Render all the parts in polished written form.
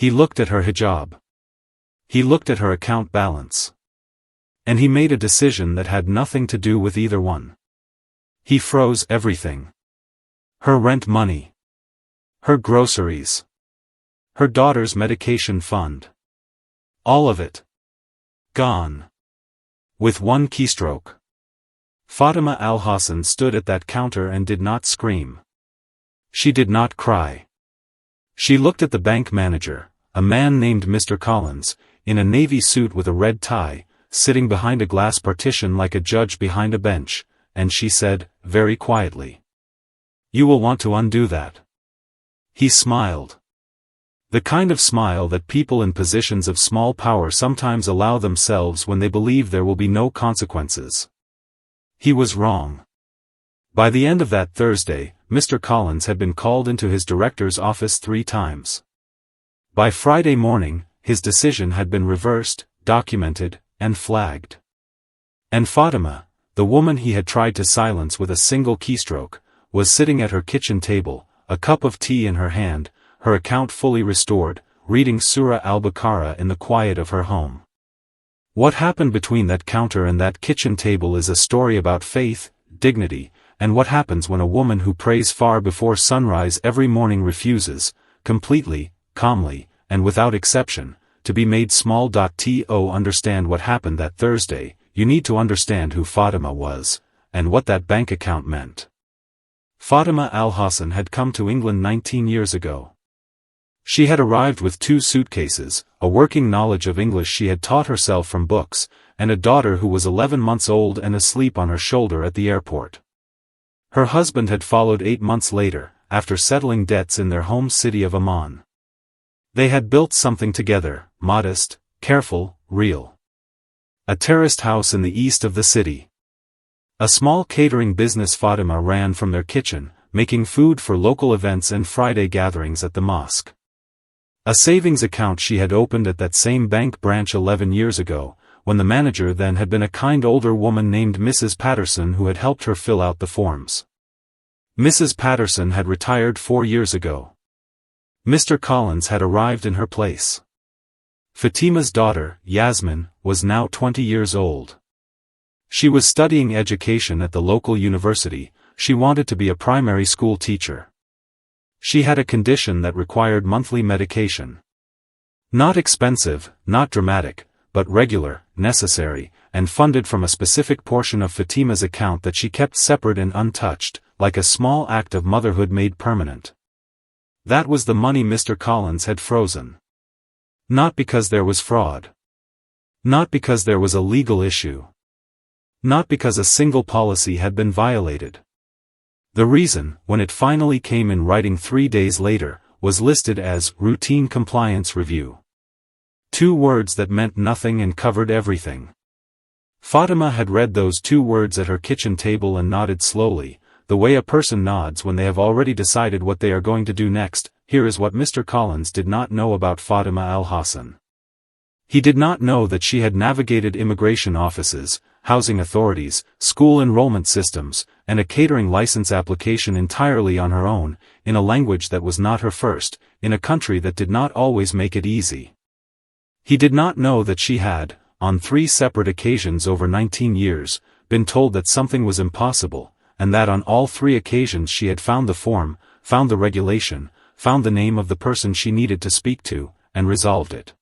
He looked at her hijab. He looked at her account balance. And he made a decision that had nothing to do with either one. He froze everything. Her rent money. Her groceries. Her daughter's medication fund. All of it. Gone. With one keystroke. Fatima Al-Hassan stood at that counter and did not scream. She did not cry. She looked at the bank manager, a man named Mr. Collins, in a navy suit with a red tie, sitting behind a glass partition like a judge behind a bench, and she said, very quietly, "You will want to undo that." He smiled. The kind of smile that people in positions of small power sometimes allow themselves when they believe there will be no consequences. He was wrong. By the end of that Thursday, Mr. Collins had been called into his director's office 3 times. By Friday morning, his decision had been reversed, documented, and flagged. And Fatima, the woman he had tried to silence with a single keystroke, was sitting at her kitchen table, a cup of tea in her hand, her account fully restored, reading Surah Al-Baqarah in the quiet of her home. What happened between that counter and that kitchen table is a story about faith, dignity, and what happens when a woman who prays far before sunrise every morning refuses, completely, calmly, and without exception, to be made small. To understand what happened that Thursday, you need to understand who Fatima was, and what that bank account meant. Fatima Al-Hassan had come to England 19 years ago. She had arrived with 2 suitcases, a working knowledge of English she had taught herself from books, and a daughter who was 11 months old and asleep on her shoulder at the airport. Her husband had followed 8 months later, after settling debts in their home city of Amman. They had built something together, modest, careful, real. A terraced house in the east of the city. A small catering business Fatima ran from their kitchen, making food for local events and Friday gatherings at the mosque. A savings account she had opened at that same bank branch 11 years ago, when the manager then had been a kind older woman named Mrs. Patterson who had helped her fill out the forms. Mrs. Patterson had retired 4 years ago. Mr. Collins had arrived in her place. Fatima's daughter, Yasmin, was now 20 years old. She was studying education at the local university. She wanted to be a primary school teacher. She had a condition that required monthly medication. Not expensive, not dramatic, but regular, necessary, and funded from a specific portion of Fatima's account that she kept separate and untouched, like a small act of motherhood made permanent. That was the money Mr. Collins had frozen. Not because there was fraud. Not because there was a legal issue. Not because a single policy had been violated. The reason, when it finally came in writing 3 days later, was listed as routine compliance review. 2 words that meant nothing and covered everything. Fatima had read those 2 words at her kitchen table and nodded slowly, the way a person nods when they have already decided what they are going to do next. Here is what Mr. Collins did not know about Fatima Al-Hassan. He did not know that she had navigated immigration offices, housing authorities, school enrollment systems, and a catering license application entirely on her own, in a language that was not her first, in a country that did not always make it easy. He did not know that she had, on 3 separate occasions over 19 years, been told that something was impossible, and that on all 3 occasions she had found the form, found the regulation, found the name of the person she needed to speak to, and resolved it.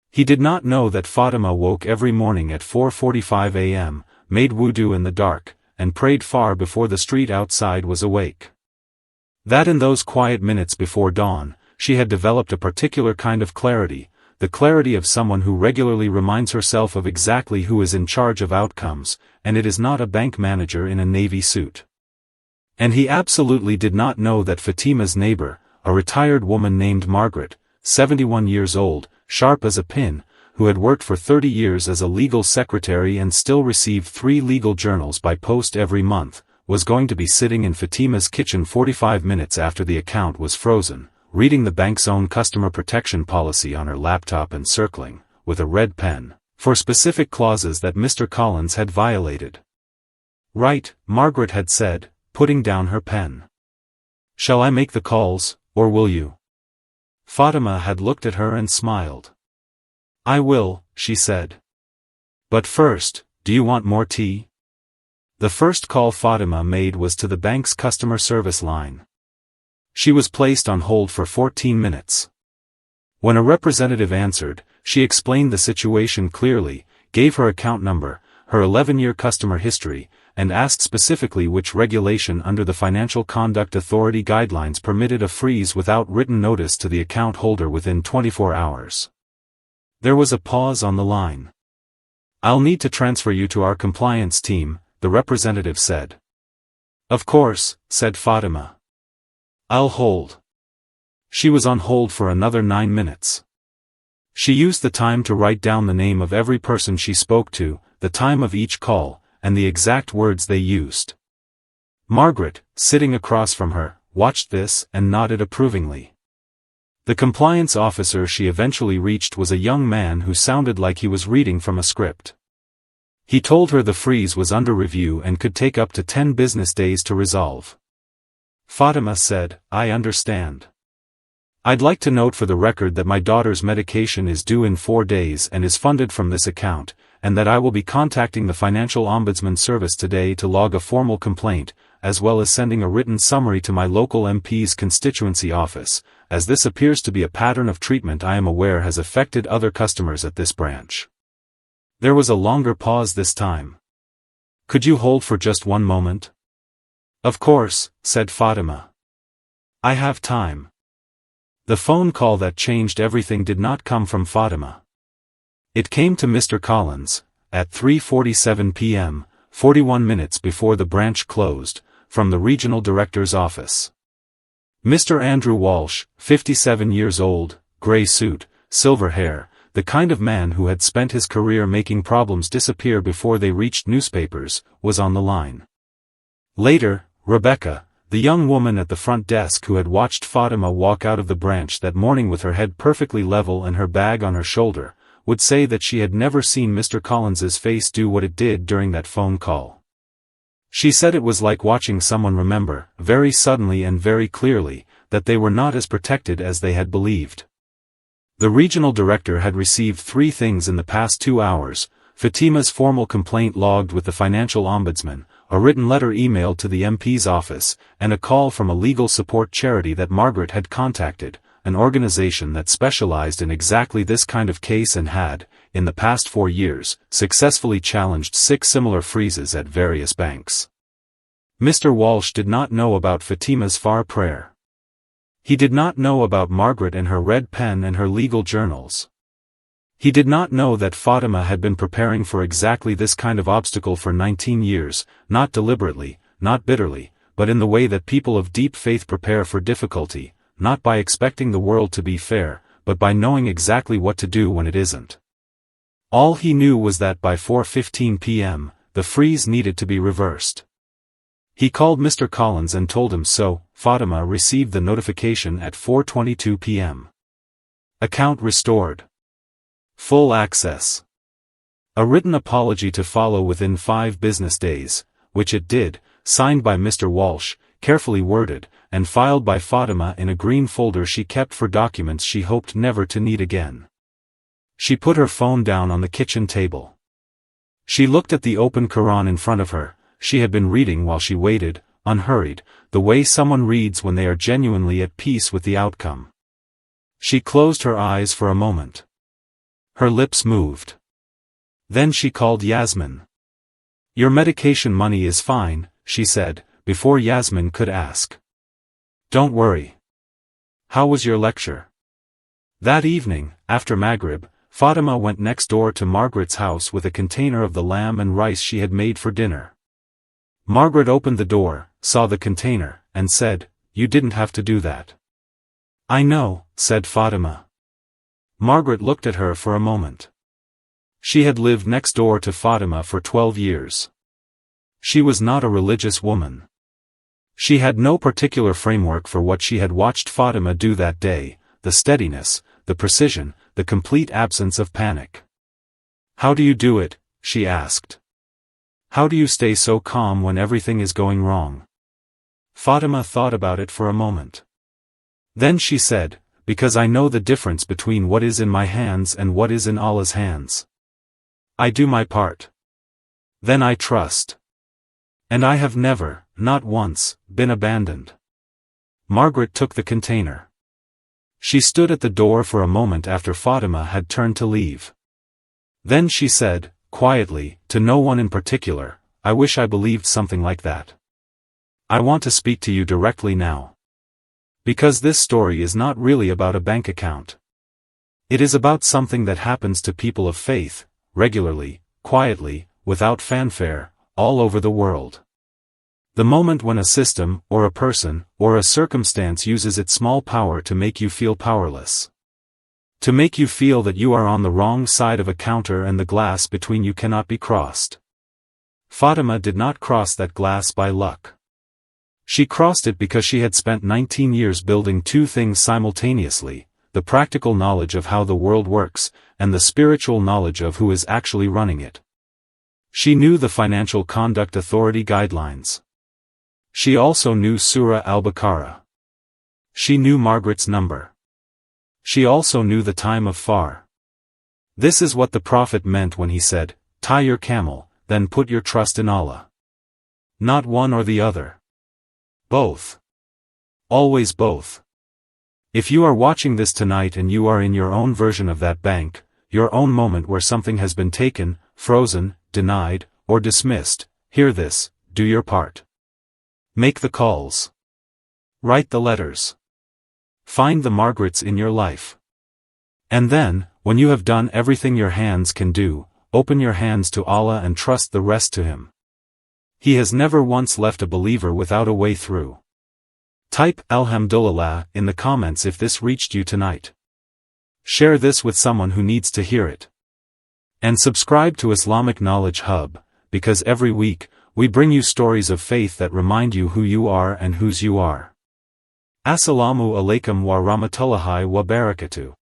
He did not know that Fatima woke every morning at 4:45 a.m., made wudu in the dark, and prayed far before the street outside was awake. That in those quiet minutes before dawn, she had developed a particular kind of clarity, the clarity of someone who regularly reminds herself of exactly who is in charge of outcomes, and it is not a bank manager in a navy suit. And he absolutely did not know that Fatima's neighbor, a retired woman named Margaret, 71 years old, sharp as a pin, who had worked for 30 years as a legal secretary and still received 3 legal journals by post every month, was going to be sitting in Fatima's kitchen 45 minutes after the account was frozen, reading the bank's own customer protection policy on her laptop and circling, with a red pen, for specific clauses that Mr. Collins had violated. "Right," Margaret had said, putting down her pen. "Shall I make the calls, or will you?" Fatima had looked at her and smiled. "I will," she said. "But first, do you want more tea?" The first call Fatima made was to the bank's customer service line. She was placed on hold for 14 minutes. When a representative answered, she explained the situation clearly, gave her account number, her 11-year customer history, and asked specifically which regulation under the Financial Conduct Authority guidelines permitted a freeze without written notice to the account holder within 24 hours. There was a pause on the line. "I'll need to transfer you to our compliance team," the representative said. "Of course," said Fatima. "I'll hold." She was on hold for another 9 minutes. She used the time to write down the name of every person she spoke to, the time of each call, and the exact words they used. Margaret, sitting across from her, watched this and nodded approvingly. The compliance officer she eventually reached was a young man who sounded like he was reading from a script. He told her the freeze was under review and could take up to 10 business days to resolve. Fatima said, "I understand. I'd like to note for the record that my daughter's medication is due in 4 days and is funded from this account, and that I will be contacting the Financial Ombudsman Service today to log a formal complaint, as well as sending a written summary to my local MP's constituency office, as this appears to be a pattern of treatment I am aware has affected other customers at this branch." There was a longer pause this time. "Could you hold for just one moment?" "Of course," said Fatima. "I have time." The phone call that changed everything did not come from Fatima. It came to Mr. Collins, at 3:47 p.m., 41 minutes before the branch closed, from the regional director's office. Mr. Andrew Walsh, 57 years old, gray suit, silver hair, the kind of man who had spent his career making problems disappear before they reached newspapers, was on the line. Later, Rebecca, the young woman at the front desk who had watched Fatima walk out of the branch that morning with her head perfectly level and her bag on her shoulder, would say that she had never seen Mr. Collins's face do what it did during that phone call. She said it was like watching someone remember, very suddenly and very clearly, that they were not as protected as they had believed. The regional director had received 3 things in the past 2 hours: Fatima's formal complaint logged with the financial ombudsman, a written letter emailed to the MP's office, and a call from a legal support charity that Margaret had contacted, an organization that specialized in exactly this kind of case and had, in the past 4 years, successfully challenged 6 similar freezes at various banks. Mr. Walsh did not know about Fatima's far prayer. He did not know about Margaret and her red pen and her legal journals. He did not know that Fatima had been preparing for exactly this kind of obstacle for 19 years, not deliberately, not bitterly, but in the way that people of deep faith prepare for difficulty, not by expecting the world to be fair, but by knowing exactly what to do when it isn't. All he knew was that by 4:15 p.m., the freeze needed to be reversed. He called Mr. Collins and told him so. Fatima received the notification at 4:22 p.m. Account restored. Full access. A written apology to follow within 5 business days, which it did, signed by Mr. Walsh, carefully worded, and filed by Fatima in a green folder she kept for documents she hoped never to need again. She put her phone down on the kitchen table. She looked at the open Quran in front of her. She had been reading while she waited, unhurried, the way someone reads when they are genuinely at peace with the outcome. She closed her eyes for a moment. Her lips moved. Then she called Yasmin. "Your medication money is fine," she said, before Yasmin could ask. "Don't worry. How was your lecture?" That evening, after Maghrib, Fatima went next door to Margaret's house with a container of the lamb and rice she had made for dinner. Margaret opened the door, saw the container, and said, "You didn't have to do that." "I know," said Fatima. Margaret looked at her for a moment. She had lived next door to Fatima for 12 years. She was not a religious woman. She had no particular framework for what she had watched Fatima do that day: the steadiness, the precision, the complete absence of panic. "How do you do it?" she asked. "How do you stay so calm when everything is going wrong?" Fatima thought about it for a moment. Then she said, because I know the difference between what is in my hands and what is in Allah's hands. I do my part. Then I trust. And I have never, not once, been abandoned. Margaret took the container. She stood at the door for a moment after Fatima had turned to leave. Then she said, quietly, to no one in particular, I wish I believed something like that. I want to speak to you directly now. Because this story is not really about a bank account. It is about something that happens to people of faith, regularly, quietly, without fanfare, all over the world. The moment when a system, or a person, or a circumstance uses its small power to make you feel powerless. To make you feel that you are on the wrong side of a counter and the glass between you cannot be crossed. Fatima did not cross that glass by luck. She crossed it because she had spent 19 years building two things simultaneously, the practical knowledge of how the world works, and the spiritual knowledge of who is actually running it. She knew the Financial Conduct Authority guidelines. She also knew Surah Al-Baqarah. She knew Margaret's number. She also knew the time of Far. This is what the Prophet meant when he said, tie your camel, then put your trust in Allah. Not one or the other. Both. Always both. If you are watching this tonight and you are in your own version of that bank, your own moment where something has been taken, frozen, denied, or dismissed, hear this, do your part. Make the calls. Write the letters. Find the Margarets in your life. And then, when you have done everything your hands can do, open your hands to Allah and trust the rest to Him. He has never once left a believer without a way through. Type Alhamdulillah in the comments if this reached you tonight. Share this with someone who needs to hear it. And subscribe to Islamic Knowledge Hub, because every week, we bring you stories of faith that remind you who you are and whose you are. Assalamu alaikum wa rahmatullahi wa barakatuh.